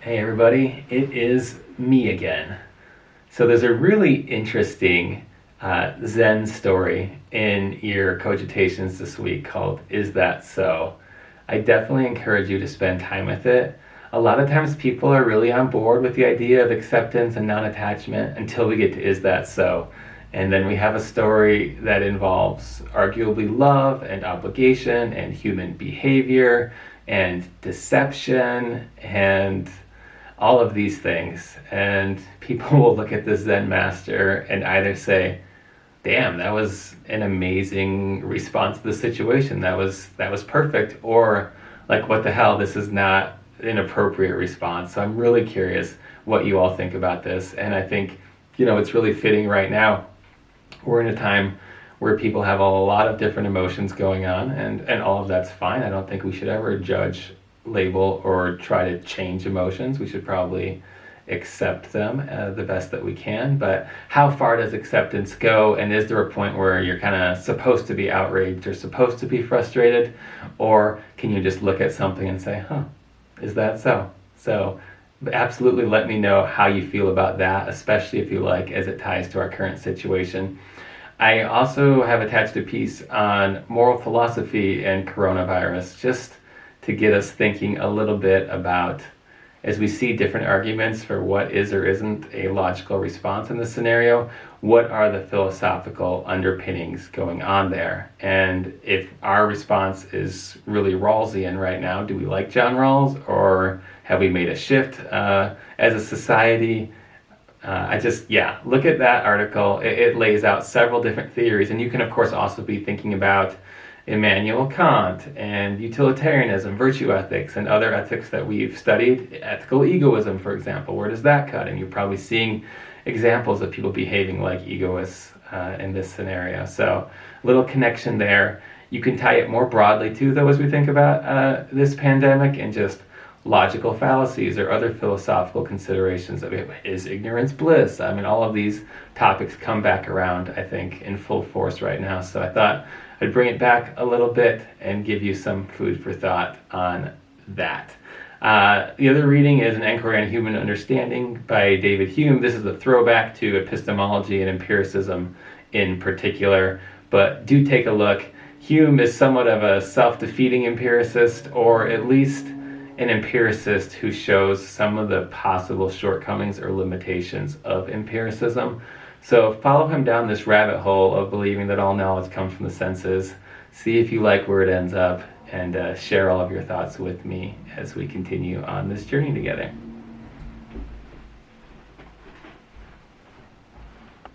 Hey everybody, it is me again. So there's a really interesting Zen story in your cogitations this week called Is That So? I definitely encourage you to spend time with it. A lot of times people are really on board with the idea of acceptance and non-attachment until we get to Is That So? And then we have a story that involves arguably love and obligation and human behavior and deception and all of these things. And people will look at the Zen master and either say, damn, that was an amazing response to the situation. That was perfect. Or like, what the hell, this is not an appropriate response. So I'm really curious what you all think about this. And I think, it's really fitting right now. We're in a time where people have a lot of different emotions going on, and all of that's fine. I don't think we should ever judge, label, or try to change emotions. We should probably accept them the best that we can. But how far does acceptance go? And is there a point where you're kind of supposed to be outraged or supposed to be frustrated? Or can you just look at something and say, is that so? So absolutely let me know how you feel about that, especially if you like, as it ties to our current situation. I also have attached a piece on moral philosophy and coronavirus, just to get us thinking a little bit about, as we see different arguments for what is or isn't a logical response in this scenario, what are the philosophical underpinnings going on there? And if our response is really Rawlsian right now, do we like John Rawls, or have we made a shift as a society? Look at that article. It lays out several different theories, and you can of course also be thinking about Immanuel Kant and utilitarianism, virtue ethics, and other ethics that we've studied. Ethical egoism, for example, where does that cut? And you're probably seeing examples of people behaving like egoists in this scenario. So a little connection there. You can tie it more broadly too, though, as we think about this pandemic and just logical fallacies or other philosophical considerations. Is ignorance bliss? I mean, all of these topics come back around, I think, in full force right now. So I thought I'd bring it back a little bit and give you some food for thought on that. The other reading is An Enquiry on Human Understanding by David Hume. This is a throwback to epistemology and empiricism in particular, but do take a look. Hume is somewhat of a self-defeating empiricist, or at least an empiricist who shows some of the possible shortcomings or limitations of empiricism. So follow him down this rabbit hole of believing that all knowledge comes from the senses. See if you like where it ends up, and share all of your thoughts with me as we continue on this journey together.